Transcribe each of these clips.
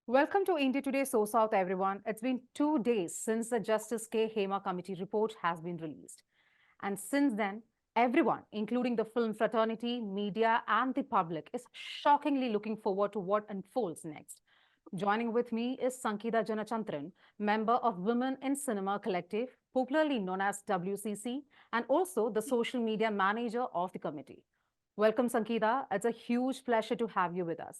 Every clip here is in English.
Welcome to India Today SoSouth, everyone. It's been 2 days since the Justice K. Hema Committee report has been released. And since then, everyone, including the film fraternity, media, and the public, is shockingly looking forward to what unfolds next. Joining with me is Sangeetha Janachandran, member of Women in Cinema Collective, popularly known as WCC, and also the social media manager of the committee. Welcome, Sangeetha. It's a huge pleasure to have you with us.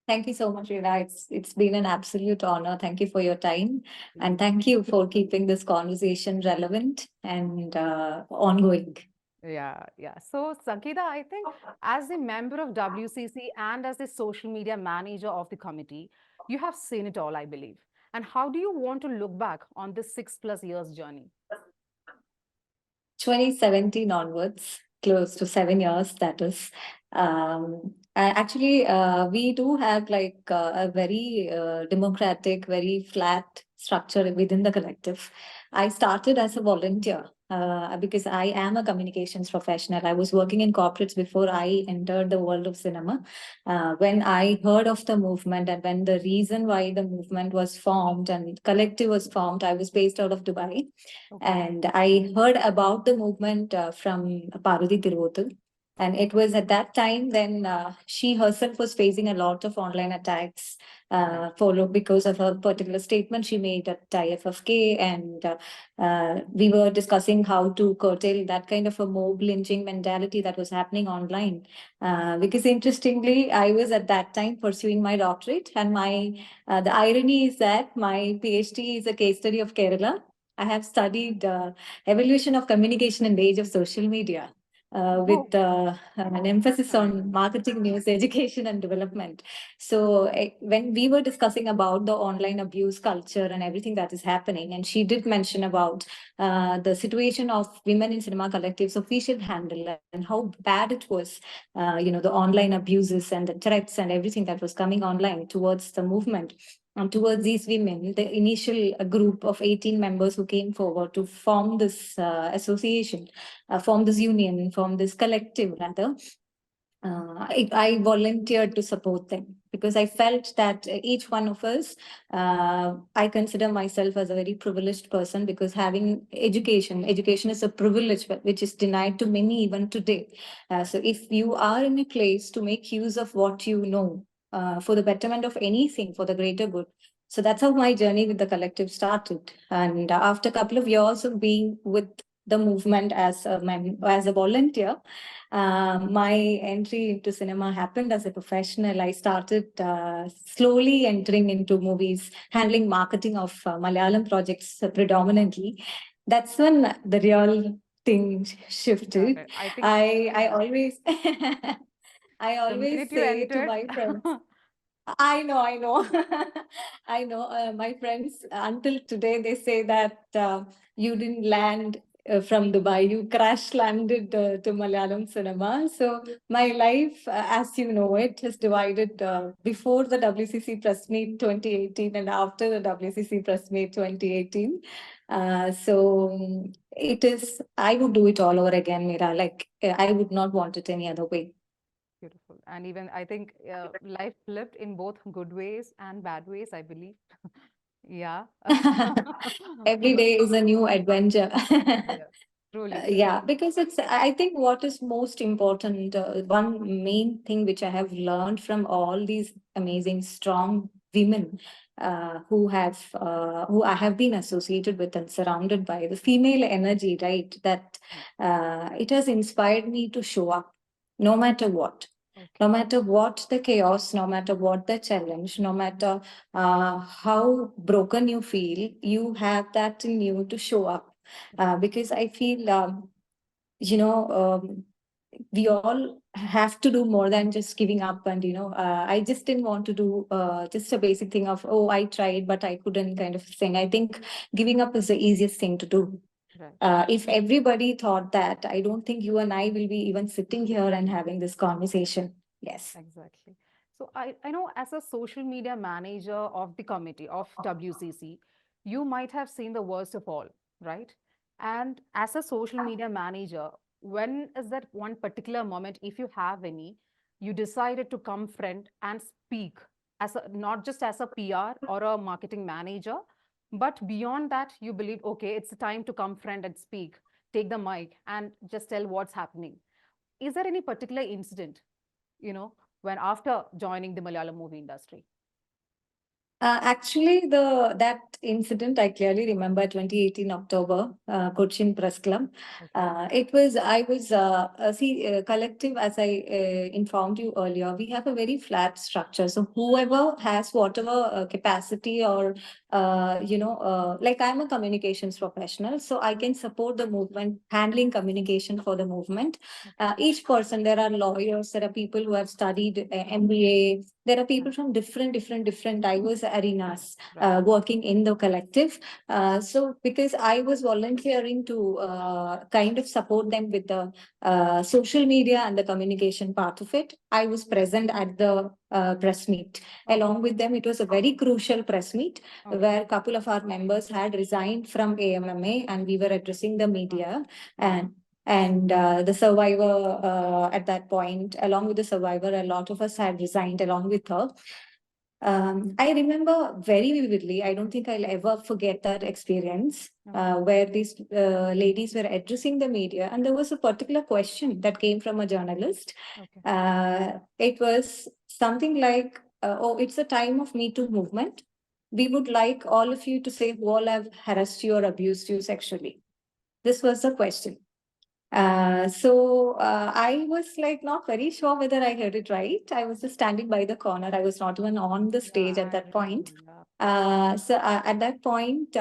Thank you so much, Rina. It's been an absolute honor. Thank you for your time, and thank you for keeping this conversation relevant and ongoing. Yeah. So, Sangeeta, I think as a member of WCC and as the social media manager of the committee, you have seen it all, I believe. And how do you want to look back on this 6+ years journey? 2017 onwards, close to 7 years, that is. Actually, we do have like a very democratic, very flat structure within the collective. I started as a volunteer because I am a communications professional. I was working in corporates before I entered the world of cinema. When I heard of the movement and when the reason why the movement was formed and collective was formed, I was based out of Dubai. Okay. And I heard about the movement from Parvati Tiruvotu. And it was at that time then she herself was facing a lot of online attacks, followed because of a particular statement she made at IFFK. And we were discussing how to curtail that kind of a mob lynching mentality that was happening online. Because interestingly, I was at that time pursuing my doctorate, and the irony is that my PhD is a case study of Kerala. I have studied evolution of communication in the age of social media. Oh, With an that's emphasis on amazing. marketing, news, education, and development. So, when we were discussing about the online abuse culture and everything that is happening, and she did mention about the situation of women in cinema collectives, so we should handle and how bad it was, the online abuses and the threats and everything that was coming online towards the movement. Towards these women, the initial group of 18 members who came forward to form this association, form this union, form this collective, rather, I volunteered to support them because I felt that each one of us, I consider myself as a very privileged person because having education is a privilege which is denied to many even today. So if you are in a place to make use of what you know for the betterment of anything, for the greater good. So that's how my journey with the collective started. And after a couple of years of being with the movement as a volunteer, my entry into cinema happened as a professional. I started slowly entering into movies, handling marketing of Malayalam projects predominantly. That's when the real thing Got shifted. it. I think I always I the always minute you say to entered, my friends, I know. I know. My friends, until today, they say that you didn't land from Dubai, you crash landed to Malayalam cinema. So, my life, as you know it, is divided before the WCC press meet 2018 and after the WCC press meet 2018. It is, I would do it all over again, Mira. Like, I would not want it any other way. beautiful. And even I think life flipped in both good ways and bad ways, I believe. Yeah. Every day is a new adventure. Yeah, truly, Yeah, truly. because I think what is most important, one main thing which I have learned from all these amazing, strong women who I have been associated with and surrounded by the female energy, right? That Mm. it has inspired me to show up no matter what. No Okay. matter what the chaos, no matter what the challenge, no matter how broken you feel, you have that in you to show up Right. because I feel, you know, we all have to do more than just giving up. And, I just didn't want to do just a basic thing of, oh, I tried, but I couldn't kind of thing. I think giving up is the easiest thing to do. Right. If everybody thought that, I don't think you and I will be even sitting here and having this conversation. Yes. Exactly. So I know as a social media manager of the committee of WCC, you might have seen the worst of all, right? And as a social media manager, when is that one particular moment, if you have any, you decided to come front and speak as a, not just as a PR or a marketing manager, but beyond that, you believe, okay, it's the time to come friend and speak, take the mic and just tell what's happening. Is there any particular incident, you know, when after joining the Malayalam movie industry? Actually, the that incident I clearly remember 2018 October, Cochin Press Club. Okay. It was I was see collective, as I informed you earlier. We have a very flat structure, so whoever has whatever capacity or like I'm a communications professional, so I can support the movement, handling communication for the movement. Each person, there are lawyers, there are people who have studied MBA, there are people from different diverse arenas Right. working in the collective. So because I was volunteering to kind of support them with the social media and the communication part of it, I was present at the press meet. Okay. Along with them, it was a very crucial press meet Okay. where a couple of our members had resigned from AMMA and we were addressing the media. And the survivor at that point, along with the survivor, a lot of us had resigned along with her. I remember very vividly. I don't think I'll ever forget that experience where these ladies were addressing the media, and there was a particular question that came from a journalist. Okay. It was something like, "Oh, it's a time of Me Too movement. We would like all of you to say who all have harassed you or abused you sexually." This was the question. I was like not very sure whether I heard it right. I was just standing by the corner. I was not even on the Yeah, stage at I that point. remember. At that point,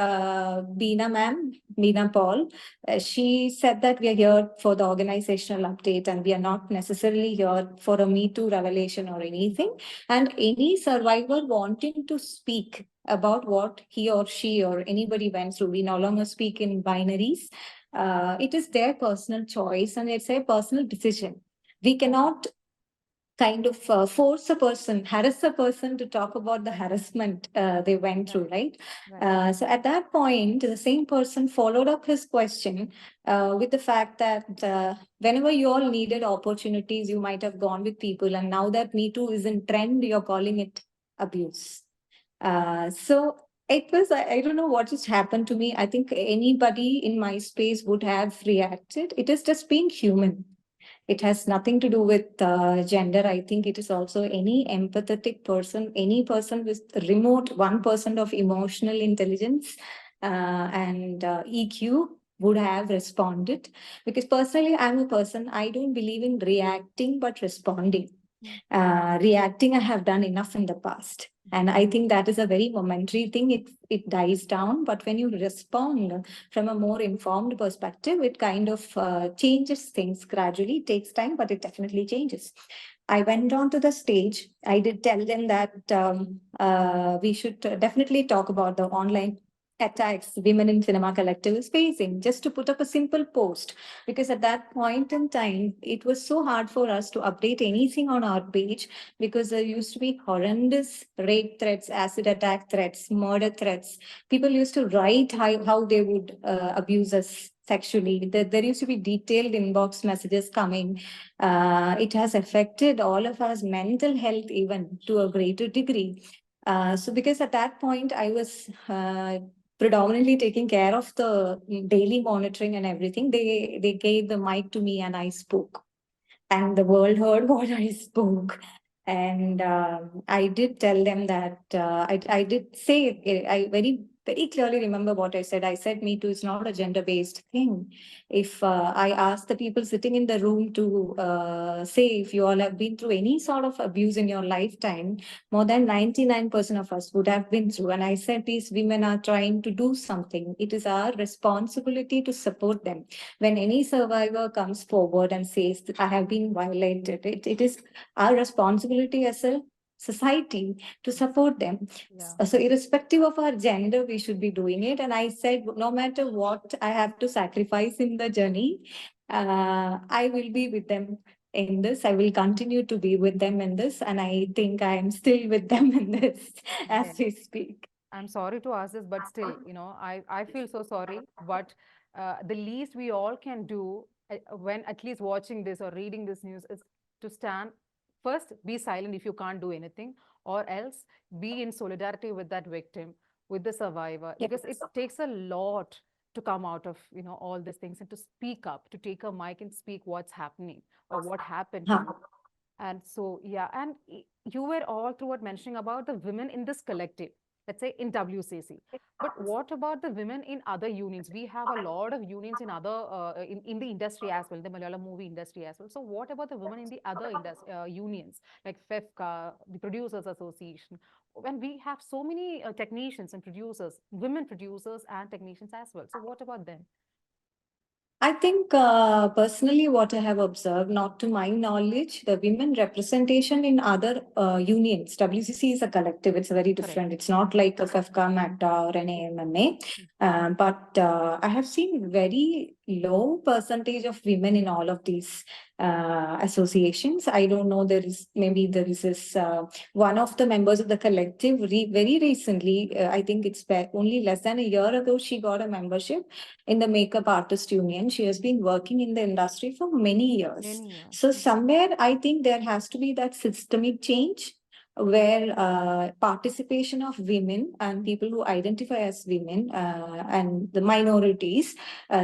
Beena Paul, she said that we are here for the organizational update and we are not necessarily here for a Me Too revelation or anything. And any survivor wanting to speak about what he or she or anybody went through, we no longer speak in binaries. It is their personal choice and it's a personal decision. We cannot kind of force a person, harass a person to talk about the harassment they went through, right? Right. So at that point, the same person followed up his question with the fact that whenever you all needed opportunities, you might have gone with people, and now that Me Too is in trend, you're calling it abuse. So it was, I don't know what just happened to me. I think anybody in my space would have reacted. It is just being human. It has nothing to do with gender. I think it is also any empathetic person, any person with remote 1% of emotional intelligence and EQ would have responded. Because personally, I'm a person, I don't believe in reacting, but responding. Reacting, I have done enough in the past. And I think that is a very momentary thing. It dies down. But when you respond from a more informed perspective, it kind of changes things gradually. It takes time, but it definitely changes. I went on to the stage. I did tell them that we should definitely talk about the online attacks Women in Cinema Collective is facing, just to put up a simple post. Because at that point in time, it was so hard for us to update anything on our page because there used to be horrendous rape threats, acid attack threats, murder threats. People used to write how they would abuse us sexually. There used to be detailed inbox messages coming. It has affected all of us mental health even to a greater degree. So because at that point I was predominantly taking care of the daily monitoring and everything, they gave the mic to me and I spoke, and the world heard what I spoke. And I did tell them that I did say, I very clearly remember what I said. I said, Me Too is not a gender based thing. If I asked the people sitting in the room to say if you all have been through any sort of abuse in your lifetime, more than 99% of us would have been through. And I said, these women are trying to do something. It is our responsibility to support them. When any survivor comes forward and says that I have been violated, it is our responsibility as a society to support them. Yeah. So irrespective of our gender, we should be doing it. And I said, no matter what I have to sacrifice in the journey, I will be with them in this. I will continue to be with them in this. And I think I am still with them in this as Yes. we speak. I'm sorry to ask this, but still, I feel so sorry. But the least we all can do when at least watching this or reading this news is to stand first, be silent if you can't do anything, or else be in solidarity with that victim, with the survivor, Yeah. because it takes a lot to come out of all these things and to speak up, to take a mic and speak what's happening or what happened to Huh. you. And so, yeah, and you were all throughout mentioning about the women in this collective, let's say in WCC. But what about the women in other unions? We have a lot of unions in other in the industry as well, the Malayalam movie industry as well. So what about the women in the other unions like FEFCA, the Producers Association? When we have so many technicians and producers, women producers and technicians as well. So what about them? I think personally, what I have observed, not to my knowledge, the women representation in other unions, WCC is a collective, it's very different. Correct. It's not like a FEFCA, MACTA, or an AMMA. But I have seen very low percentage of women in all of these associations. I don't know, maybe there is this one of the members of the collective very recently, I think it's only less than a year ago, she got a membership in the Makeup Artist Union. She has been working in the industry for many years. Many years. So somewhere I think there has to be that systemic change where participation of women and people who identify as women and the minorities,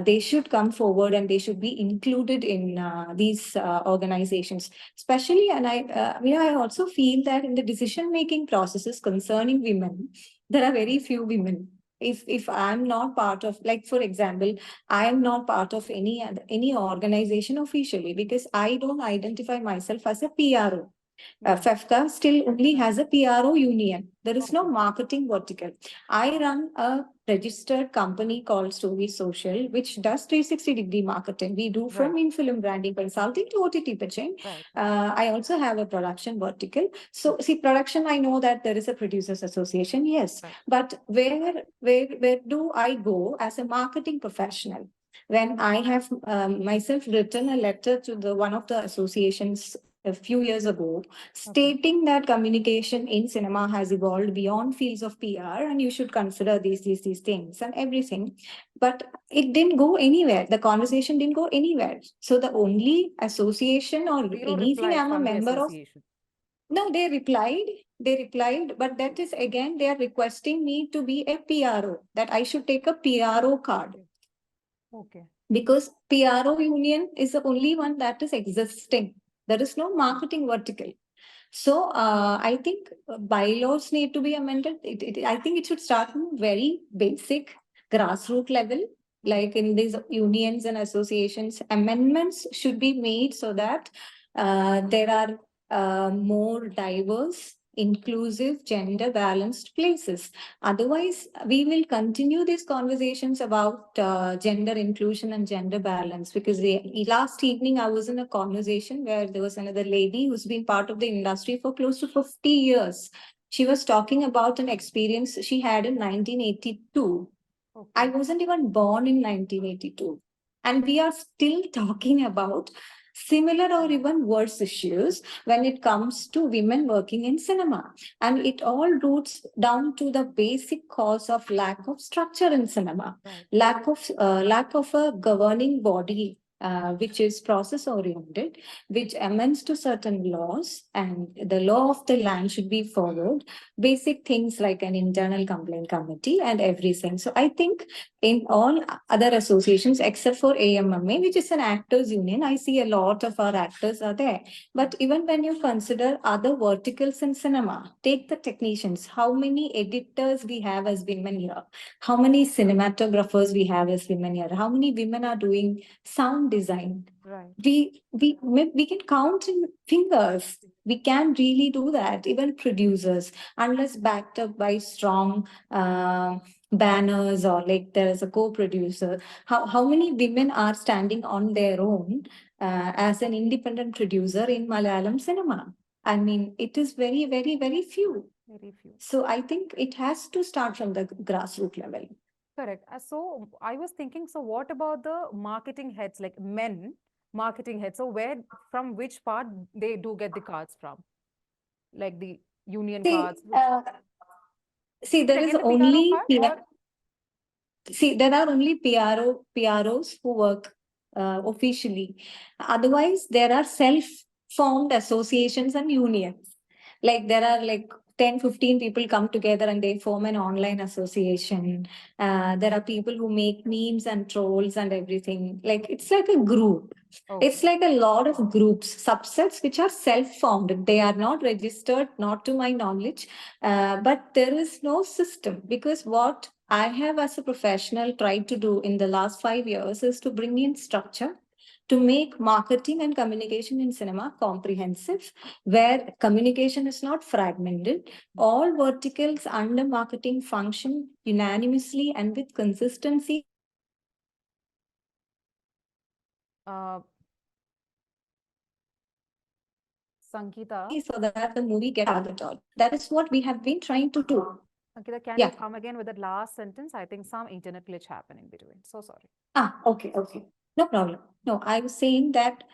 they should come forward and they should be included in these organizations, especially. And I also feel that in the decision making processes concerning women, there are very few women. If I'm not part of, like, for example, I am not part of any organization officially because I don't identify myself as a PRO. Yeah. FEFCA still only Right. has a PRO union. There is no Okay. marketing vertical. I run a registered company called Story Social, which does 360-degree marketing. We do from Right. in-film branding consulting to OTT pitching. Right. I also have a production vertical. So see, production, I know that there is a producers association, yes. Right. But where do I go as a marketing professional? When I have myself written a letter to the one of the associations a few years ago, stating that communication in cinema has evolved beyond fields of PR and you should consider these things and everything. But it didn't go anywhere. The conversation didn't go anywhere. So the only association or Zero anything reply I'm a from the member of, association. no, they replied, but that is again, they are requesting me to be a PRO, that I should take a PRO card. Okay. Because PRO union is the only one that is existing. There is no marketing vertical. So I think bylaws need to be amended. I think it should start from very basic grassroots level, like in these unions and associations. Amendments should be made so that there are more diverse, inclusive, gender balanced places. Otherwise, we will continue these conversations about gender inclusion and gender balance. Because last evening, I was in a conversation where there was another lady who's been part of the industry for close to 50 years. She was talking about an experience she had in 1982. Okay. I wasn't even born in 1982. And we are still talking about similar or even worse issues when it comes to women working in cinema. And it all roots down to the basic cause of lack of structure in cinema, Right. lack of a governing body which is process oriented, which amends to certain laws, and the law of the land should be followed. Basic things like an internal complaint committee and everything. So I think in all other associations except for AMMA, which is an actors union, I see a lot of our actors are there. But even when you consider other verticals in cinema, take the technicians, how many editors we have as women here, how many cinematographers we have as women here, how many women are doing sound design. Right. We can count in fingers. We can really do that. Even producers, unless backed up by strong banners or like there is a co-producer, how many women are standing on their own as an independent producer in Malayalam cinema? I mean, it is very, very, very few. Very few. So I think it has to start from the grassroots level. Correct. So I was thinking, so what about the marketing heads, like men marketing heads? So from which part they do get the cards from? Like the union See, cards, there is again the PRO only card, or there are only PROs who work officially. Otherwise, there are self-formed associations and unions. Like there are like 10-15 people come together and they form an online association. There are people who make memes and trolls and everything. Like it's like a group. Okay. It's like a lot of groups, subsets which are self-formed. They are not registered, not to my knowledge, but there is no system, because what I have as a professional tried to do in the last 5 years is to bring in structure to make marketing and communication in cinema comprehensive, where communication is not fragmented. All verticals under marketing function unanimously and with consistency. Uh, Sangeetha, So that the movie gets target all. That is what we have been trying to do. Sangeetha, can you Yeah. come again with that last sentence? I think some internet glitch happened in between. So sorry. Okay. No problem. No, I was saying that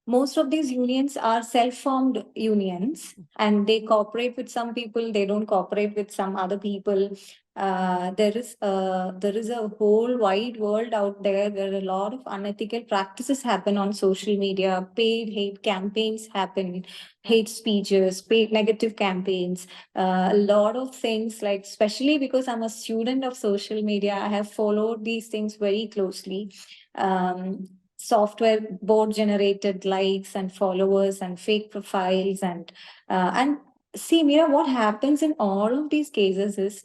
most of these unions are self-formed unions, and they cooperate with some people, they don't cooperate with some other people. There is a whole wide world out there where a lot of unethical practices happen on social media. Paid hate campaigns happen, hate speeches, paid negative campaigns, a lot of things, like especially because I'm a student of social media, I have followed these things very closely. Software bot generated likes and followers and fake profiles, and see, Mira, what happens in all of these cases is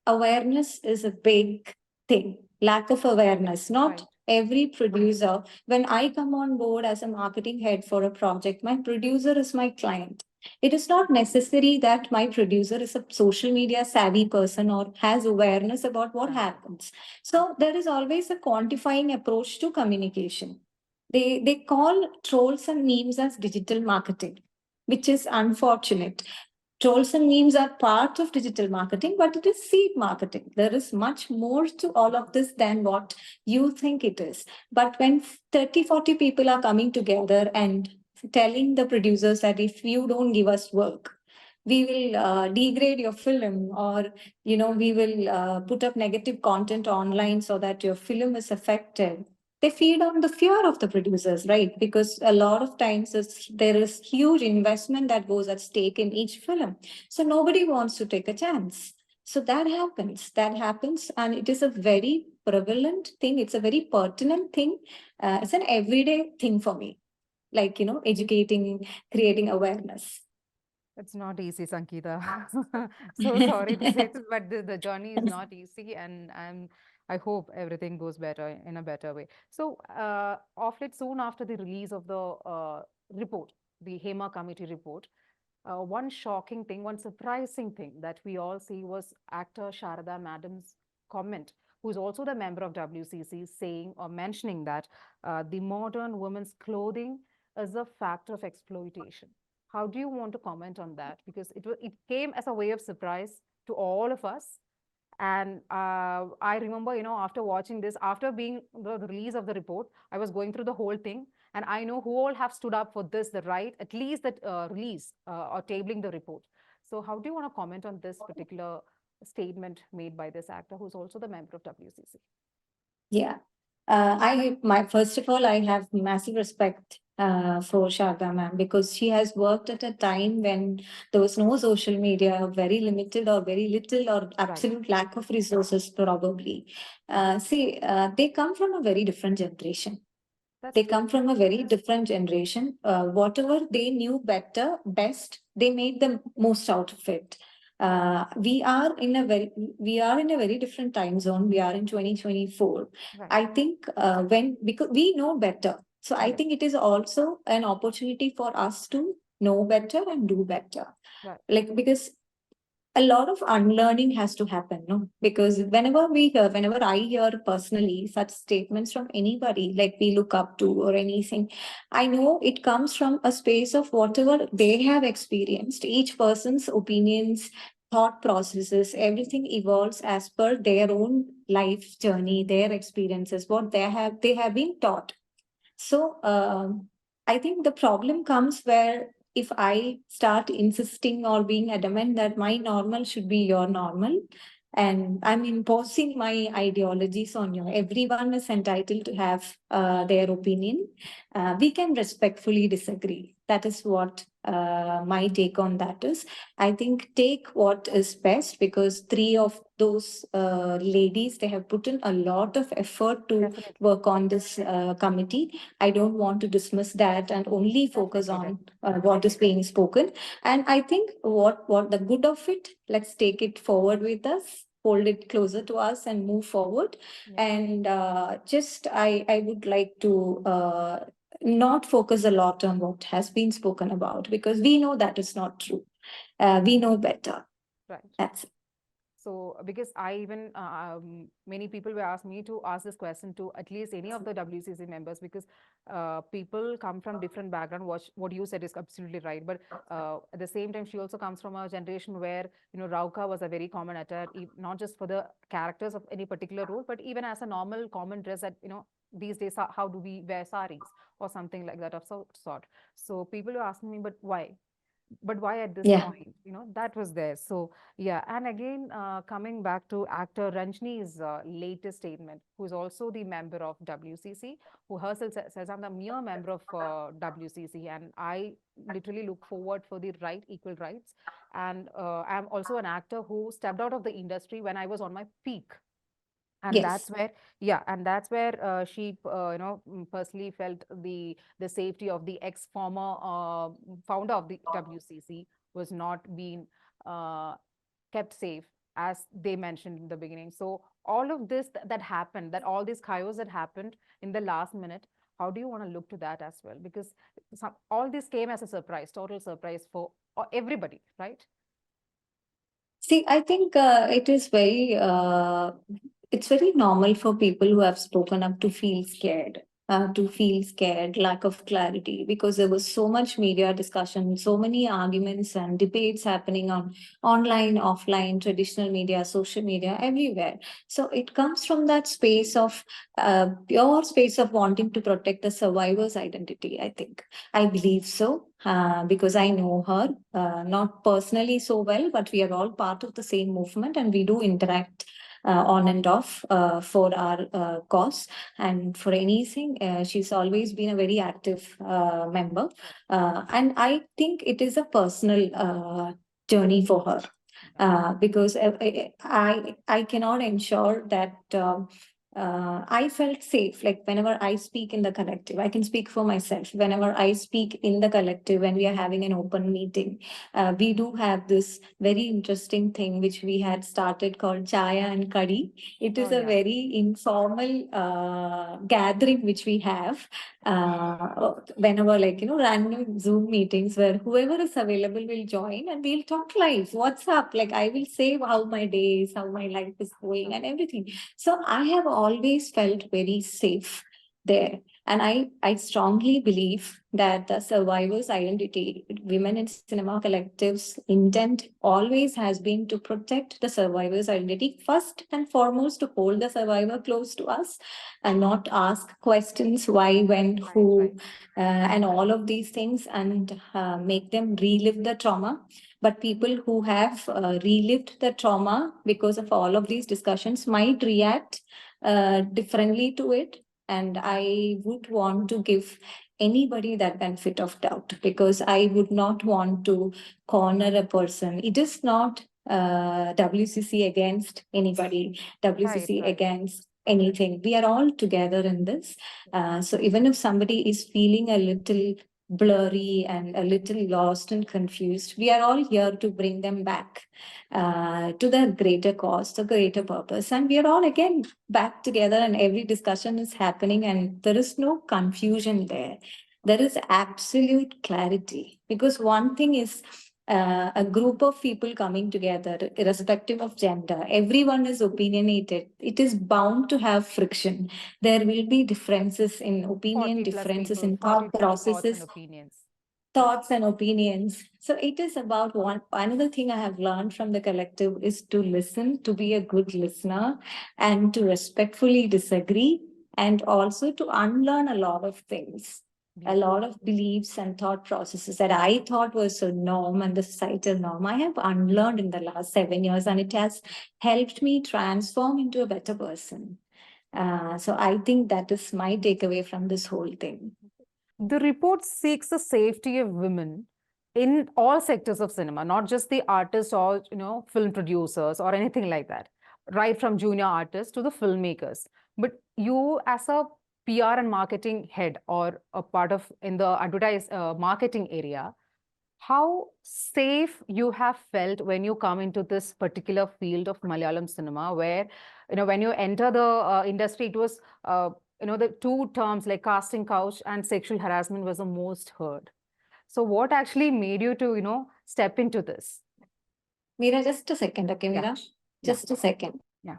awareness is a big thing. Lack of awareness. Not Right. every producer, when I come on board as a marketing head for a project, my producer is my client. It is not necessary that my producer is a social media savvy person or has awareness about what Right. happens. So there is always a quantifying approach to communication. They call trolls and memes as digital marketing, which is unfortunate. Trolls and memes are part of digital marketing, but it is seed marketing. There is much more to all of this than what you think it is. But when 30, 40 people are coming together and telling the producers that if you don't give us work, we will degrade your film, or we will put up negative content online so that your film is affected. They feed on the fear of the producers, right? Because a lot of times there is huge investment that goes at stake in each film. So nobody wants to take a chance. So that happens, and it is a very prevalent thing. It's a very pertinent thing. It's an everyday thing for me, like, educating, creating awareness. It's not easy, Sangeetha. So sorry to say this, but the journey is not easy, and I hope everything goes better in a better way. So, of late, soon after the release of the report, the Hema committee report, one shocking thing, one surprising thing that we all see was actor Sharada Madam's comment, who is also the member of WCC, saying or mentioning that the modern women's clothing is a factor of exploitation. How do you want to comment on that? Because it came as a way of surprise to all of us. And I remember, after watching this, after being the release of the report, I was going through the whole thing. And I know who all have stood up for this, the right, at least that release or tabling the report. So how do you want to comment on this particular statement made by this actor, who's also the member of WCC? Yeah. First of all, I have massive respect for Sharda ma'am, because she has worked at a time when there was no social media, very limited or very little or Right. absolute lack of resources, probably. They come from a very different generation. That's They true. come from a very different generation. Whatever they knew best, they made the most out of it. We are in a very different time zone. We are in 2024. Right. I think because we know better. So I Yes. think it is also an opportunity for us to know better and do better. Right. Like, because a lot of unlearning has to happen, no? Because whenever I hear personally such statements from anybody, like we look up to or anything, I know it comes from a space of whatever they have experienced. Each person's opinions, thought processes, everything evolves as per their own life journey, their experiences, what they have been taught. So I think the problem comes where if I start insisting or being adamant that my normal should be your normal, and I'm imposing my ideologies on you, everyone is entitled to have their opinion. We can respectfully disagree. That is what my take on that is, I think take what is best, because three of those ladies, they have put in a lot of effort to Definitely. work on this committee. I don't want to dismiss that and only focus Definitely. on what is being spoken. And I think what the good of it, let's take it forward with us, hold it closer to us and move forward. Yeah. And just I would like to not focus a lot on what has been spoken about, because we know that is not true. We know better. Right. That's it. So, because I even many people were asked me to ask this question to at least any of the WCC members, because people come from different background. What you said is absolutely right, but at the same time, she also comes from a generation where Rauka was a very common attire, not just for the characters of any particular role, but even as a normal common dress that these days how do we wear saris or something like that of sort. So people were asking me, but why? But why at this Yeah. point? That was there. So yeah, and again, coming back to actor Ranjini's latest statement, who is also the member of WCC, who herself says, I'm the mere member of WCC, and I literally look forward for the equal rights. And I'm also an actor who stepped out of the industry when I was on my peak. And Yes. that's where, yeah, and that's where she personally felt the safety of the ex former founder of the WCC was not being uh, kept safe, as they mentioned in the beginning. So all of this that happened, that all these chaos that happened in the last minute, how do you want to look to that as well? Because all this came as a surprise, total surprise for everybody, right? See, I think it's very normal for people who have spoken up to feel scared. To feel scared, lack of clarity, because there was so much media discussion, so many arguments and debates happening on online, offline, traditional media, social media, everywhere. So it comes from that space of pure space of wanting to protect the survivor's identity, I think. I believe so, because I know her, not personally so well, but we are all part of the same movement and we do interact on and off for our cause. And for anything, she's always been a very active member. And I think it is a personal journey for her. Because I cannot ensure that I felt safe. Like whenever I speak in the collective, I can speak for myself. Whenever I speak in the collective, when we are having an open meeting, we do have this very interesting thing which we had started called Chaya and Kadi. It Oh is a yeah. very informal gathering which we have whenever, like, random Zoom meetings where whoever is available will join and we'll talk live. What's up? Like, I will say how my day is, how my life is going, and everything. So I have always felt very safe there. And I strongly believe that the survivors' identity, Women in Cinema Collective's intent always has been to protect the survivors' identity, first and foremost, to hold the survivor close to us and not ask questions why, when, Right, right. who, and all of these things, and make them relive the trauma. But people who have relived the trauma because of all of these discussions might react differently to it. And I would want to give anybody that benefit of doubt, because I would not want to corner a person. It is not WCC against anybody, Right, WCC right. against anything. We are all together in this. So even if somebody is feeling a little blurry and a little lost and confused, we are all here to bring them back to the greater cause, the greater purpose. And we are all again back together, and every discussion is happening, and there is no confusion there. There is absolute clarity, because one thing is a group of people coming together, irrespective of gender. Everyone is opinionated. It is bound to have friction. There will be differences in opinion, 40 plus differences people, in 40 thought plus thoughts and processes, opinions. thoughts and opinions. So it is about another thing I have learned from the collective is to listen, to be a good listener, and to respectfully disagree, and also to unlearn a lot of things. A Beautiful. lot of beliefs and thought processes that I thought was a norm and the societal norm, I have unlearned in the last 7 years, and it has helped me transform into a better person. So I think that is my takeaway from this whole thing. The report seeks the safety of women, in all sectors of cinema, not just the artists or film producers or anything like that, right from junior artists to the filmmakers. But you, as a PR and marketing head or a part of in the advertise marketing area, how safe you have felt when you come into this particular field of Malayalam cinema, where when you enter the industry, it was the two terms like casting couch and sexual harassment was the most heard. So what actually made you to, step into this? Meera, just a second, okay, Yeah. Meera? Just a second. Yeah.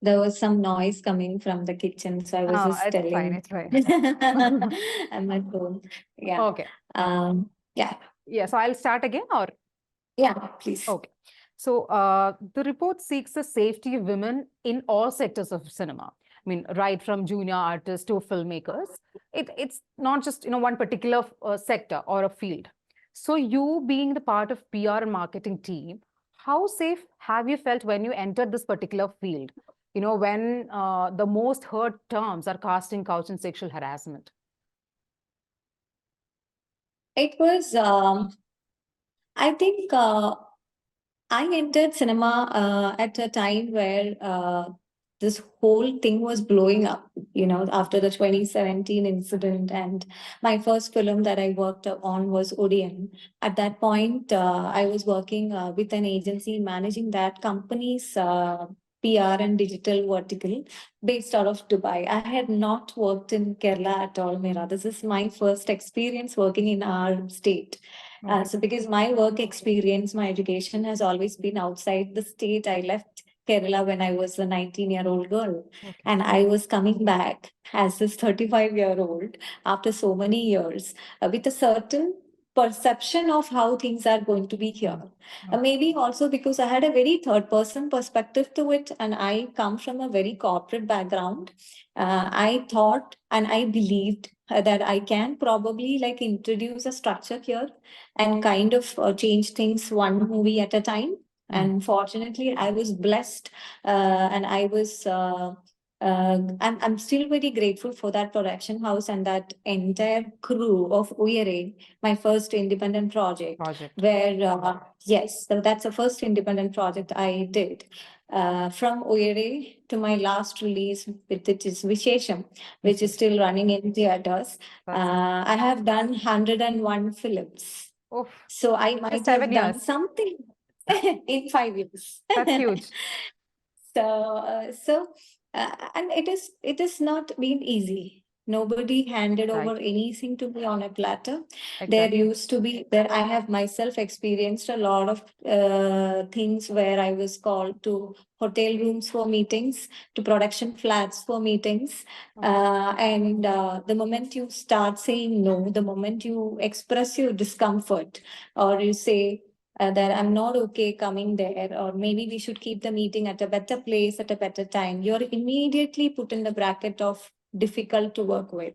There was some noise coming from the kitchen, so I was just It's telling. fine, it's fine. I'm at home. Yeah. Okay. Yeah. Yeah, so I'll start again or? Yeah, please. Okay. So the report seeks the safety of women in all sectors of cinema. I mean, right from junior artists to filmmakers. It's not just one particular sector or a field. So you being the part of PR and marketing team, how safe have you felt when you entered this particular field? When the most heard terms are casting couch and sexual harassment. It was, I think, I entered cinema at a time where this whole thing was blowing up, after the 2017 incident. And my first film that I worked on was Odeon. At that point, I was working with an agency managing that company's PR and digital vertical based out of Dubai. I had not worked in Kerala at all, Mira. This is my first experience working in our state. So because my work experience, my education has always been outside the state. I left Kerala when I was a 19-year-old girl. Okay. And I was coming back as this 35-year-old after so many years with a certain perception of how things are going to be here. Maybe also because I had a very third person perspective to it, and I come from a very corporate background. I thought and I believed that I can probably like introduce a structure here and kind of change things one movie at a time. And fortunately, I was blessed, and I was. I'm still very grateful for that production house and that entire crew of Uyere, my first independent project. Where yes, so that's the first independent project I did. From Uyere to my last release, which is Vishesham, which is still running in theaters. I have done 101 films. Oof. So I might have done something in 5 years. That's huge. And it is not been easy. Nobody handed over anything to me on a platter. There used to be there. I have myself experienced a lot of things where I was called to hotel rooms for meetings, to production flats for meetings. And the moment you start saying no, the moment you express your discomfort, or you say, that I'm not okay coming there, or maybe we should keep the meeting at a better place at a better time, you're immediately put in the bracket of difficult to work with.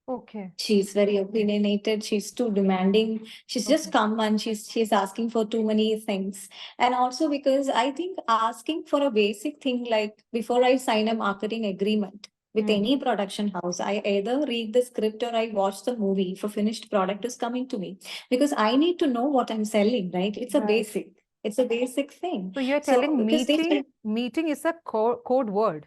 Okay. She's very opinionated. She's too demanding. She's just come and she's asking for too many things. And also because I think asking for a basic thing, like before I sign a marketing agreement with any production house, I either read the script or I watch the movie if a finished product is coming to me, because I need to know what I'm selling, right? It's a basic. It's a basic thing. So you're telling meeting is a code word.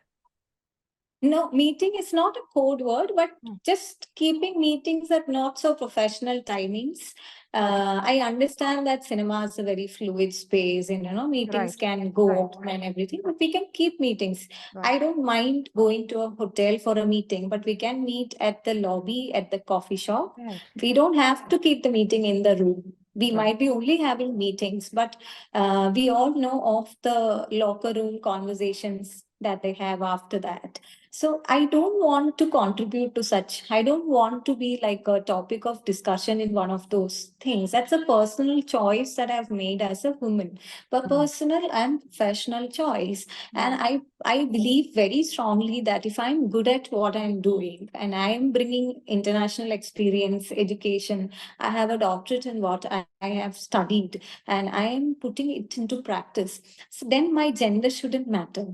No, meeting is not a code word, but just keeping meetings at not so professional timings. I understand that cinema is a very fluid space and, meetings can go on and everything, but we can keep meetings. I don't mind going to a hotel for a meeting, but we can meet at the lobby, at the coffee shop. We don't have to keep the meeting in the room. We might be only having meetings, but we all know of the locker room conversations that they have after that. So I don't want to contribute to such. I don't want to be like a topic of discussion in one of those things. That's a personal choice that I've made as a woman, but personal and professional choice. And I believe very strongly that if I'm good at what I'm doing and I'm bringing international experience, education, I have a doctorate in what I have studied and I am putting it into practice, so then my gender shouldn't matter.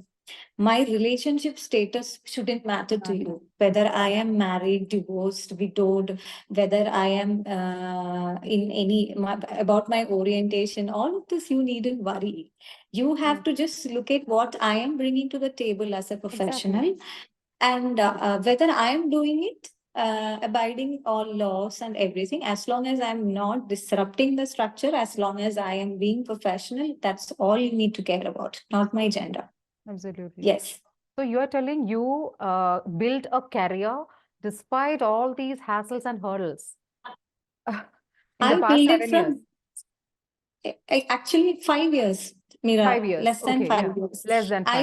My relationship status shouldn't matter to you. Whether I am married, divorced, widowed, whether I am about my orientation, all of this you needn't worry. You have to just look at what I am bringing to the table as a professional, and whether I am doing it. Abiding all laws and everything, as long as I'm not disrupting the structure, as long as I am being professional, that's all you need to care about, not my gender. Absolutely. Yes. So you are telling you built a career despite all these hassles and hurdles in the I past built it 7 years. from actually 5 years, Mira, 5 years. less than Okay, 5 years. less than 5.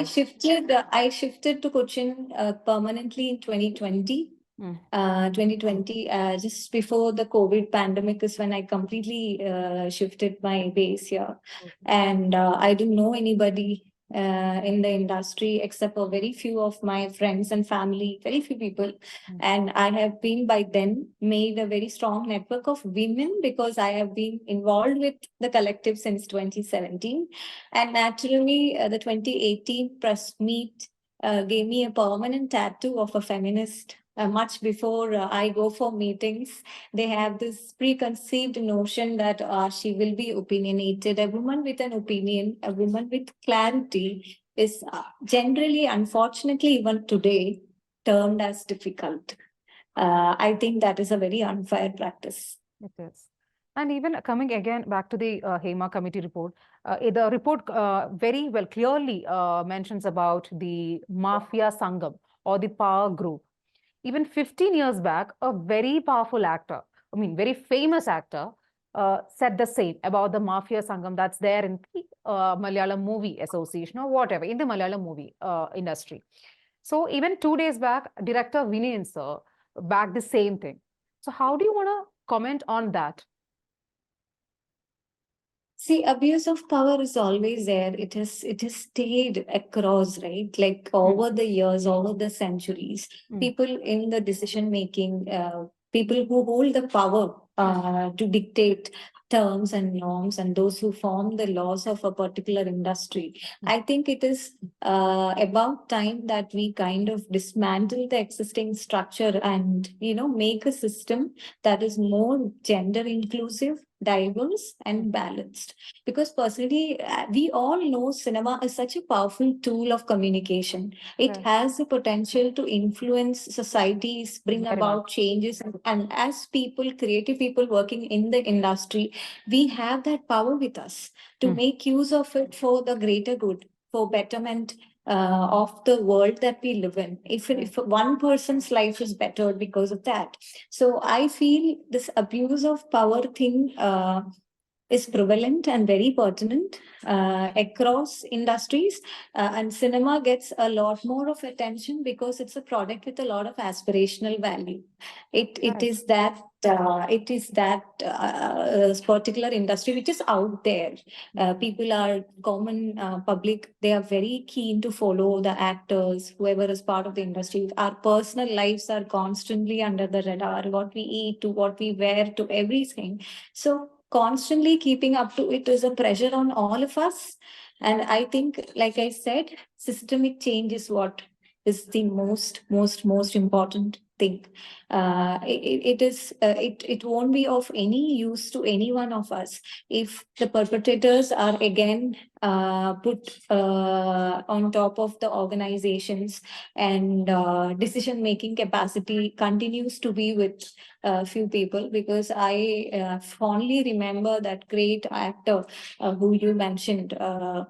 I shifted to Cochin permanently in 2020. 2020, just before the COVID pandemic is when I completely shifted my base here. Okay. And I didn't know anybody in the industry except for very few of my friends and family, very few people. And I have been by then made a very strong network of women because I have been involved with the collective since 2017. And naturally, the 2018 press meet gave me a permanent tattoo of a feminist. Much before I go for meetings, they have this preconceived notion that she will be opinionated. A woman with an opinion, a woman with clarity is generally, unfortunately, even today, termed as difficult. I think that is a very unfair practice. It is. And even coming again back to the Hema committee report, the report very well clearly mentions about the mafia sangam or the power group. Even 15 years back, a very powerful actor, I mean, very famous actor, said the same about the mafia sangam that's there in the Malayalam movie association or whatever, in the Malayalam movie industry. So even 2 days back, director Vinay sir backed the same thing. So how do you want to comment on that? See, abuse of power is always there. It has stayed across, right? Like over the years, over the centuries, people in the decision making, people who hold the power to dictate terms and norms, and those who form the laws of a particular industry. I think it is about time that we kind of dismantle the existing structure and make a system that is more gender inclusive, diverse, and balanced. Because personally, we all know cinema is such a powerful tool of communication. It has the potential to influence societies, bring about changes, and as people, creative people working in the industry, we have that power with us to make use of it for the greater good, for betterment of the world that we live in. If one person's life is bettered because of that. So I feel this abuse of power thing is prevalent and very pertinent across industries. And cinema gets a lot more of attention because it's a product with a lot of aspirational value. It is that particular industry which is out there. People are common public. They are very keen to follow the actors, whoever is part of the industry. Our personal lives are constantly under the radar. What we eat, to what we wear, to everything. So constantly keeping up to it is a pressure on all of us. And I think, like I said, systemic change is what is the most important thing. It won't be of any use to any one of us if the perpetrators are again put on top of the organizations, and decision making capacity continues to be with few people. Because I fondly remember that great actor who you mentioned,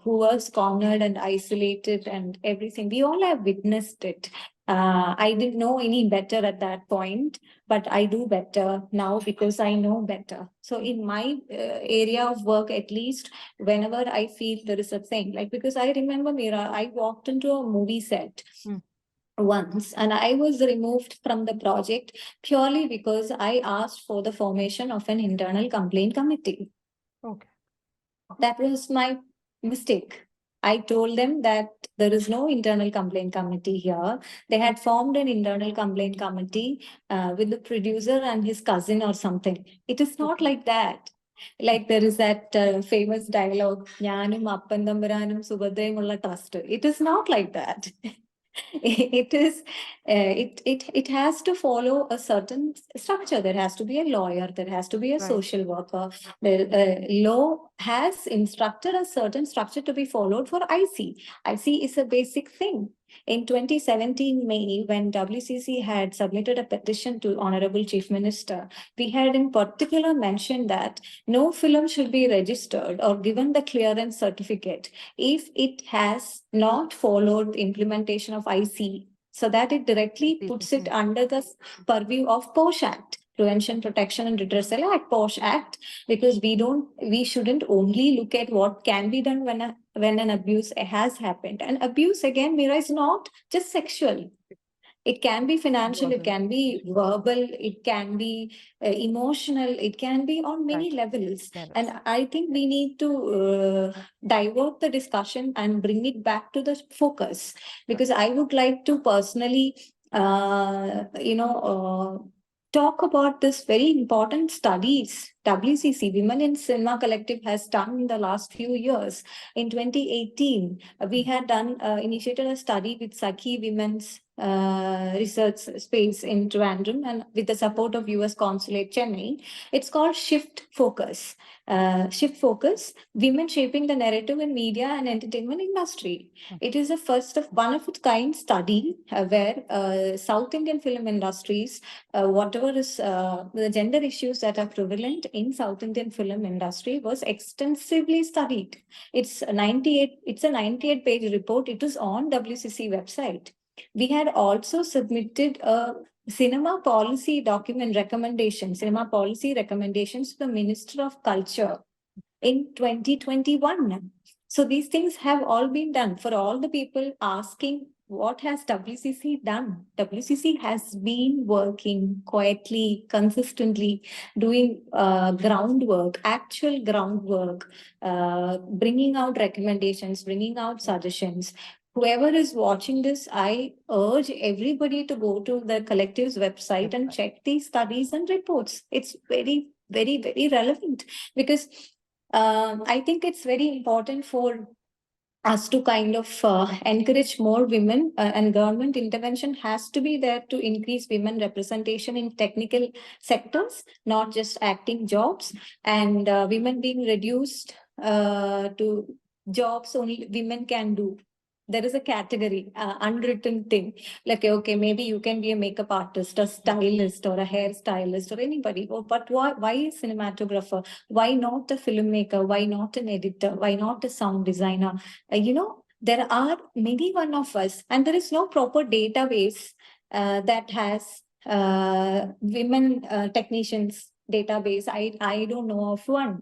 who was cornered and isolated and everything. We all have witnessed it. I didn't know any better at that point, but I do better now because I know better. So in my area of work, at least, whenever I feel there is a thing, like, because I remember, Mira, I walked into a movie set once and I was removed from the project purely because I asked for the formation of an internal complaint committee. Okay. That was my mistake. I told them that there is no internal complaint committee here. They had formed an internal complaint committee with the producer and his cousin or something. It is not like that. Like there is that famous dialogue, "Njanum Appan Thambiranum Subhadrayumulla trust." It is not like that. It is, it has to follow a certain structure. There has to be a lawyer, there has to be a Right. social worker. The law has instructed a certain structure to be followed for IC. IC is a basic thing. In 2017 May, when WCC had submitted a petition to Honorable Chief Minister, we had in particular mentioned that no film should be registered or given the clearance certificate if it has not followed the implementation of IC, so that it directly puts it under the purview of POSH Act, Prevention, Protection and Redressal Act, POSH Act, because we shouldn't only look at what can be done when an abuse has happened. And abuse, again, Mira, is not just sexual. It can be financial, it can be verbal, it can be emotional, it can be on many levels. And I think we need to divert the discussion and bring it back to the focus, because I would like to personally, talk about this very important studies WCC, Women in Cinema Collective, has done in the last few years. In 2018, we had initiated a study with Sakhi Women's research space in Trivandrum and with the support of US Consulate Chennai. It's called Shift Focus. Shift Focus, Women Shaping the Narrative in Media and Entertainment Industry. It is a first of one of its kind study where South Indian film industries, whatever is the gender issues that are prevalent in South Indian film industry was extensively studied. It's a 98-page report. It is on WCC website. We had also submitted a cinema policy recommendations to the Minister of Culture in 2021. So these things have all been done. For all the people asking, what has WCC done? WCC has been working quietly, consistently, doing groundwork, actual groundwork, bringing out recommendations, bringing out suggestions. Whoever is watching this, I urge everybody to go to the collective's website and check these studies and reports. It's very, very, very relevant, because I think it's very important for us to kind of encourage more women, and government intervention has to be there to increase women representation in technical sectors, not just acting jobs, and women being reduced to jobs only women can do. There is a category, unwritten thing, like, okay, maybe you can be a makeup artist, a stylist, or a hairstylist, or anybody. Oh, but why a cinematographer? Why not a filmmaker? Why not an editor? Why not a sound designer? There are many one of us, and there is no proper database that has women technicians database. I don't know of one.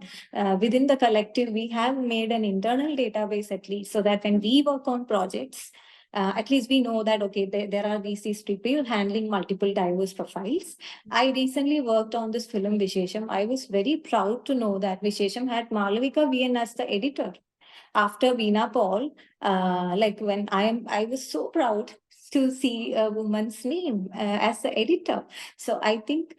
Within the collective, we have made an internal database at least, so that when we work on projects, at least we know that, okay, there are these people handling multiple diverse profiles. I recently worked on this film Vishesham. I was very proud to know that Vishesham had Malavika VN as the editor. After Veena Paul, I was so proud to see a woman's name as the editor. So I think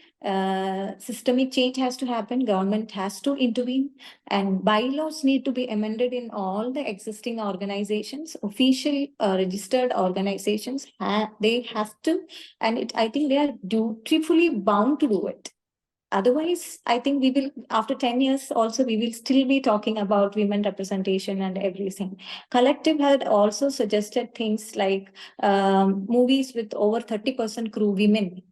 systemic change has to happen. Government has to intervene, and bylaws need to be amended in all the existing organizations, official registered organizations. They have to, and I think they are dutifully bound to do it. Otherwise, I think we will, after 10 years also, we will still be talking about women representation and everything. Collective had also suggested things like movies with over 30% crew women,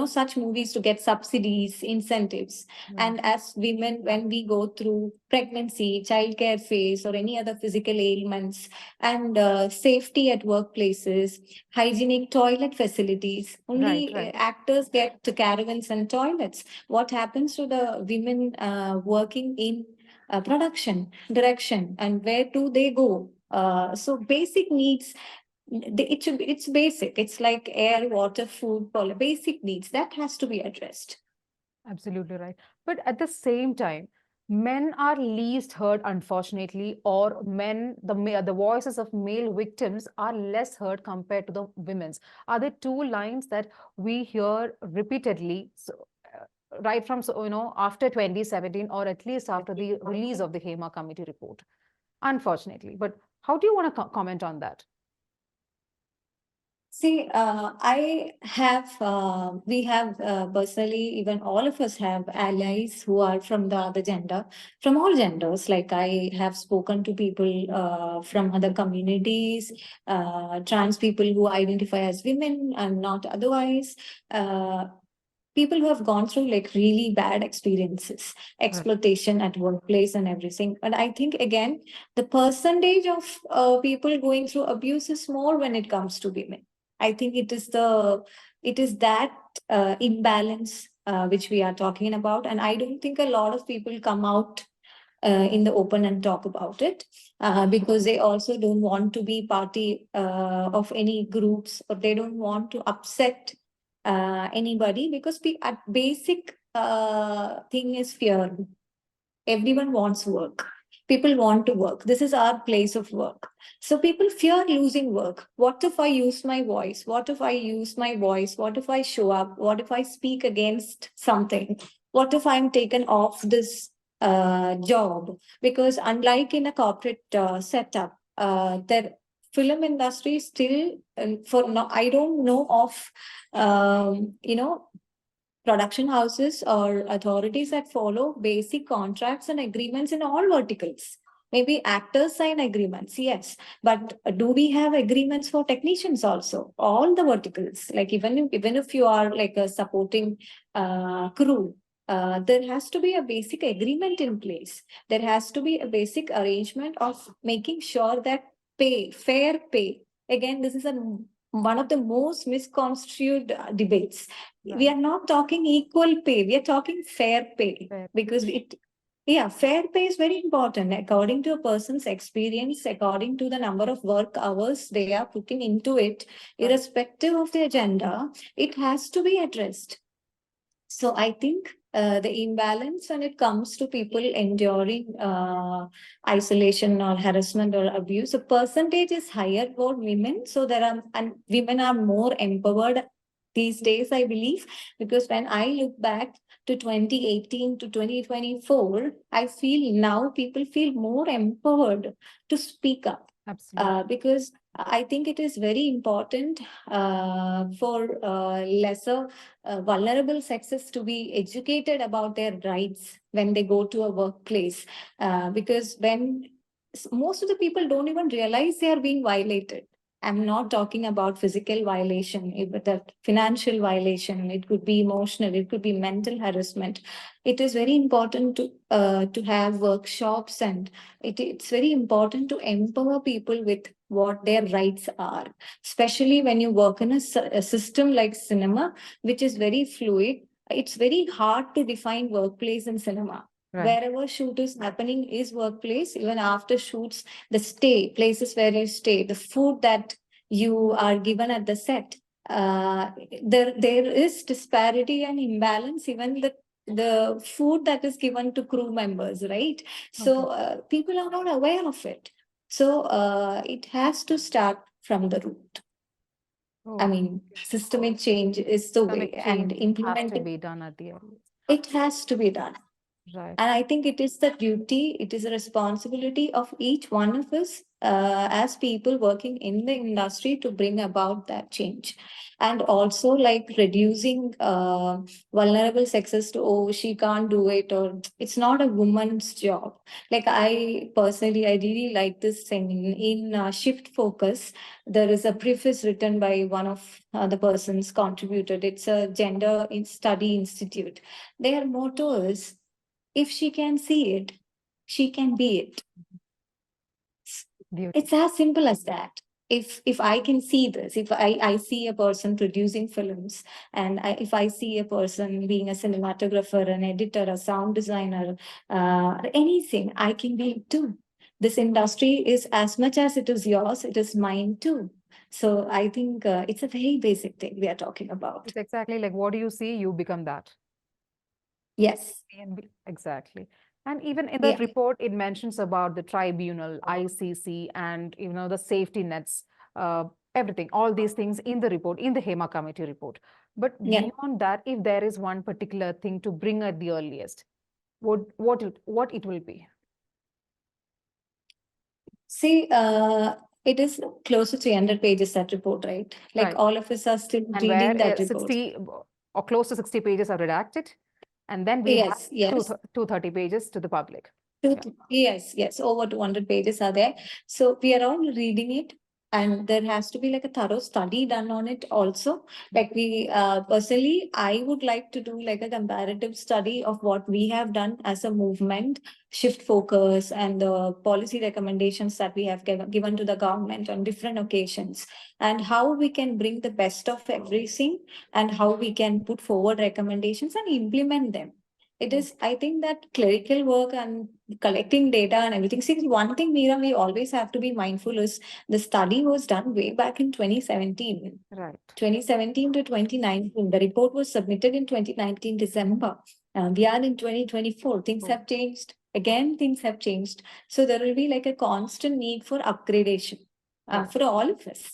such movies to get subsidies, incentives. And as women, when we go through pregnancy, childcare phase, or any other physical ailments, and safety at workplaces, hygienic toilet facilities, only actors get to caravans and toilets. What happens to the women working in production, direction, and where do they go? So basic needs, it's basic. It's like air, water, food, basic needs that has to be addressed. Absolutely right. But at the same time, men are least heard, unfortunately, or the voices of male victims are less heard compared to the women's. Are there two lines that we hear repeatedly? So, right from, after 2017, or at least after the release of the Hema committee report, unfortunately. But how do you want to comment on that? See, we have personally, even all of us have allies who are from the other gender, from all genders. Like I have spoken to people from other communities, trans people who identify as women and not otherwise. People who have gone through like really bad experiences, exploitation at workplace and everything. But I think again, the percentage of people going through abuse is more when it comes to women. I think it is that imbalance which we are talking about, and I don't think a lot of people come out in the open and talk about it because they also don't want to be party of any groups, or they don't want to upset anybody, because at basic thing is fear. Everyone wants work. People want to work. This is our place of work. So people fear losing work. What if I use my voice? What if I use my voice? What if I show up? What if I speak against something? What if I'm taken off this job? Because unlike in a corporate setup, the film industry still, for no, I don't know of, production houses or authorities that follow basic contracts and agreements in all verticals. Maybe actors sign agreements, yes, but do we have agreements for technicians also? All the verticals, like even if you are like a supporting crew, there has to be a basic agreement in place. There has to be a basic arrangement of making sure that fair pay. Again, this is one of the most misconstrued debates. Right. We are not talking equal pay, we are talking fair pay. Because fair pay is very important according to a person's experience, according to the number of work hours they are putting into it, irrespective of their gender. It has to be addressed. So I think the imbalance when it comes to people enduring isolation or harassment or abuse, the percentage is higher for women. So women are more empowered these days, I believe, because when I look back to 2018 to 2024, I feel now people feel more empowered to speak up. Absolutely. Because I think it is very important for lesser vulnerable sexes to be educated about their rights when they go to a workplace. Because when most of the people don't even realize they are being violated. I'm not talking about physical violation, but that financial violation. It could be emotional, it could be mental harassment. It is very important to have workshops, and it's very important to empower people with what their rights are, especially when you work in a system like cinema, which is very fluid. It's very hard to define workplace in cinema. Wherever shoot is happening is workplace. Even after shoots, the places where you stay, the food that you are given at the set, there is disparity and imbalance. Even the food that is given to crew members, right? So people are not aware of it. So it has to start from the root. I mean, systemic change is the way, and implementing has to be done at the end. It has to be done. Right. And I think it is the duty, it is a responsibility of each one of us as people working in the industry to bring about that change. And also like reducing vulnerable sexes to, oh, she can't do it, or it's not a woman's job. Like I really like this thing in Shift Focus. There is a preface written by one of the persons contributed. It's a gender study institute. Their motto is, if she can see it, she can be it. Beautiful. It's as simple as that. If I can see this, if I see a person producing films, and if I see a person being a cinematographer, an editor, a sound designer, anything, I can be it too. This industry is as much as it is yours, it is mine too. So I think it's a very basic thing we are talking about. It's exactly like what do you see, you become that. Yes. Exactly. And even in that report, it mentions about the tribunal, ICC, and the safety nets, everything, all these things in the report, in the Hema committee report. But beyond that, if there is one particular thing to bring at the earliest, what it will be? See, it is close to 300 pages, that report, right? Like Right. all of us are still And reading where that report. 60 or close to 60 pages are redacted, and then we have Yes. 230 pages to the public. Yes, over 200 pages are there. So we are all reading it, and there has to be like a thorough study done on it also. Like we personally, I would like to do like a comparative study of what we have done as a movement, shift focus, and the policy recommendations that we have given to the government on different occasions, and how we can bring the best of everything, and how we can put forward recommendations and implement them. It is, I think, that clerical work and collecting data and everything. See, one thing, Meera, we always have to be mindful is the study was done way back in 2017. Right. 2017 to 2019. The report was submitted in 2019 December. We are in 2024. Things have changed. Again, things have changed. So there will be like a constant need for upgradation for all of us.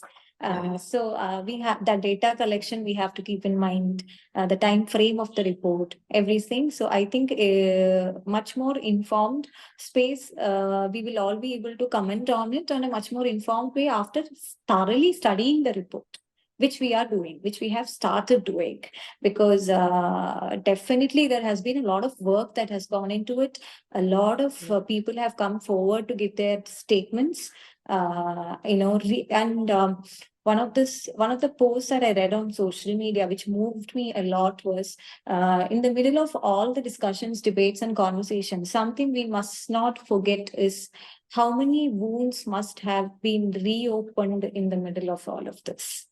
So we have that data collection, we have to keep in mind the time frame of the report, everything. So I think a much more informed space, we will all be able to comment on it on a much more informed way after thoroughly studying the report, which we are doing, which we have started doing, because definitely there has been a lot of work that has gone into it. A lot of people have come forward to give their statements, one of the posts that I read on social media, which moved me a lot, was in the middle of all the discussions, debates, and conversations, something we must not forget is how many wounds must have been reopened in the middle of all of this.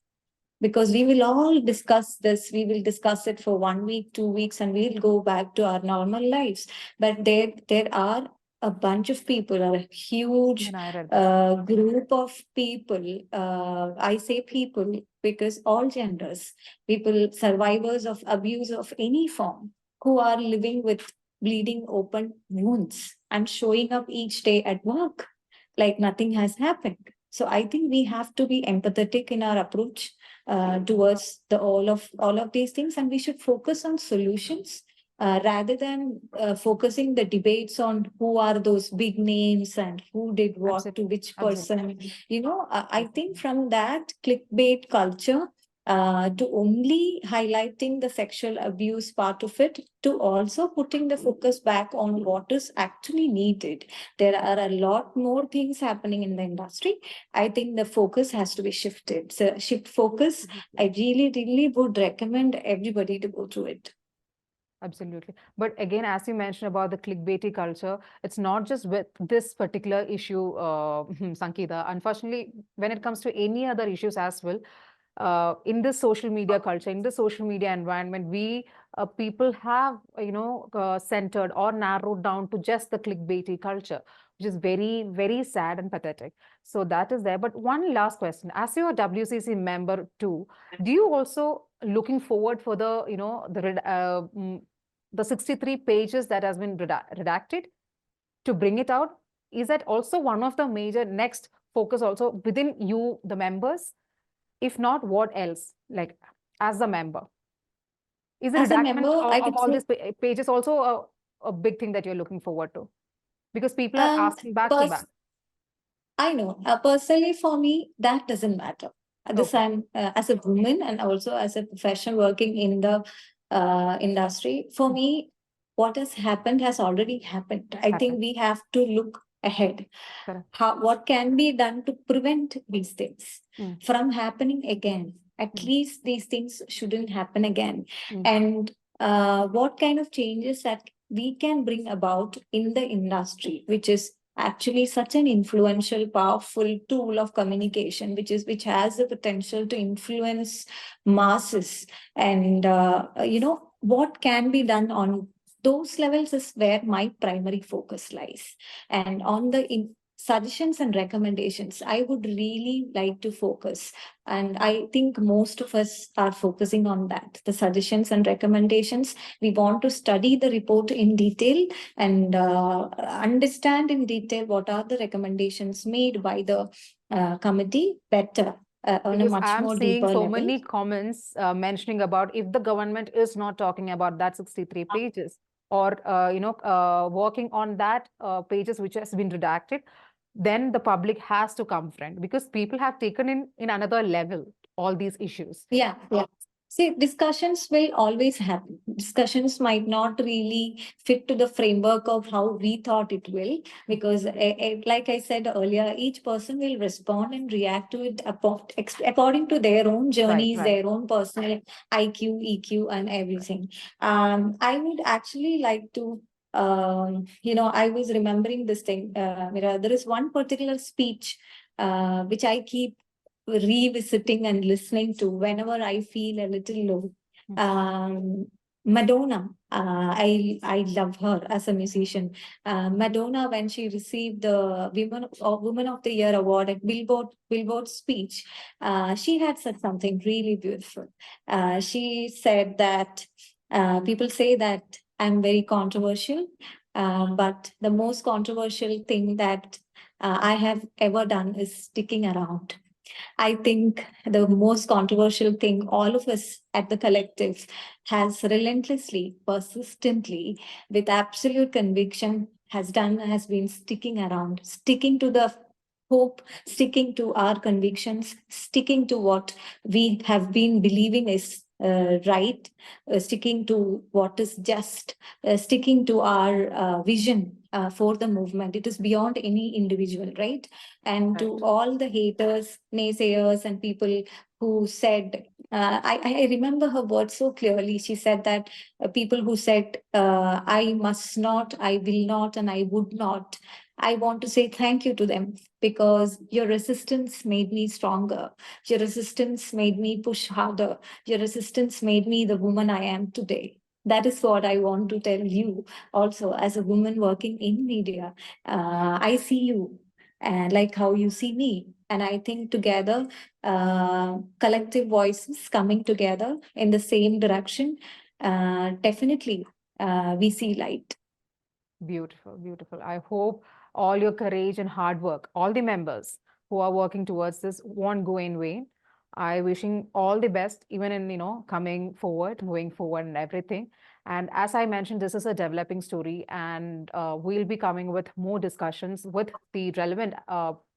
Because we will all discuss this, we will discuss it for 1 week, 2 weeks, and we'll go back to our normal lives. But there are a bunch of people, a huge group of people. I say people because all genders, people, survivors of abuse of any form, who are living with bleeding open wounds and showing up each day at work like nothing has happened. So I think we have to be empathetic in our approach towards all of these things, and we should focus on solutions rather than focusing the debates on who are those big names and who did what to which person. I think from that clickbait culture to only highlighting the sexual abuse part of it, to also putting the focus back on what is actually needed. There are a lot more things happening in the industry. I think the focus has to be shifted. So shift focus, I really would recommend everybody to go through it. Absolutely. But again, as you mentioned about the clickbaity culture, it's not just with this particular issue, Sangeetha. Unfortunately, when it comes to any other issues as well, in this social media culture, in the social media environment, we people have, centered or narrowed down to just the clickbaity culture, which is very, very sad and pathetic. So that is there. But one last question, as you're a WCC member too, do you also looking forward for the, the 63 pages that has been redacted to bring it out? Is that also one of the major next focus also within you, the members? If not, what else? Like as a member, is the redactment of all these pages also a big thing that you're looking forward to? Because people are asking back to back. I know. Personally, for me, that doesn't matter. This I'm as a woman and also as a professional working in the industry. For me, what has happened has already happened. I think we have to look ahead. What can be done to prevent these things from happening again? At least these things shouldn't happen again. And what kind of changes that we can bring about in the industry, which is actually such an influential, powerful tool of communication, which has the potential to influence masses. And what can be done on those levels is where my primary focus lies. And on the suggestions and recommendations, I would really like to focus. And I think most of us are focusing on that, the suggestions and recommendations. We want to study the report in detail and understand in detail what are the recommendations made by the committee better. on a Because much I'm more seeing deeper so level. many comments mentioning about if the government is not talking about that 63 pages or working on that pages which has been redacted, then the public has to come front because people have taken in another level all these issues. Yeah, yeah. See, discussions will always happen. Discussions might not really fit to the framework of how we thought it will, because, like I said earlier, each person will respond and react to it according to their own journeys, right. their own personal IQ, EQ, and everything. I would actually like to. I was remembering this thing. Mira, there is one particular speech which I keep revisiting and listening to whenever I feel a little low. Madonna, I love her as a musician. Madonna, when she received the Woman of the Year award at Billboard speech, she had said something really beautiful. She said that people say that I'm very controversial, but the most controversial thing that I have ever done is sticking around. I think the most controversial thing all of us at the collective has relentlessly, persistently, with absolute conviction has done has been sticking around, sticking to the hope, sticking to our convictions, sticking to what we have been believing is right, sticking to what is just, sticking to our vision for the movement. It is beyond any individual, right? And to all the haters, naysayers, and people who said, I remember her words so clearly. She said that people who said, I must not, I will not, and I would not. I want to say thank you to them, because your resistance made me stronger. Your resistance made me push harder. Your resistance made me the woman I am today. That is what I want to tell you also as a woman working in media. I see you and like how you see me. And I think together, collective voices coming together in the same direction, definitely we see light. Beautiful, beautiful. I hope all your courage and hard work, all the members who are working towards this won't go in vain. I wishing all the best, even in, coming forward, moving forward and everything. And as I mentioned, this is a developing story and we'll be coming with more discussions with the relevant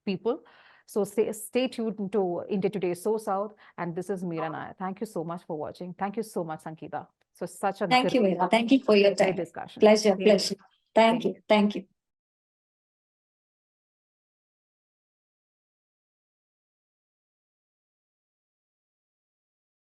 people. So stay tuned to into today's So South. And this is Meera Nair. Thank you so much for watching. Thank you so much, Sangeetha. So such a Thank you, great, Meera. Thank you for your great time. discussion. Pleasure, pleasure. Thank Same. you. Thank you.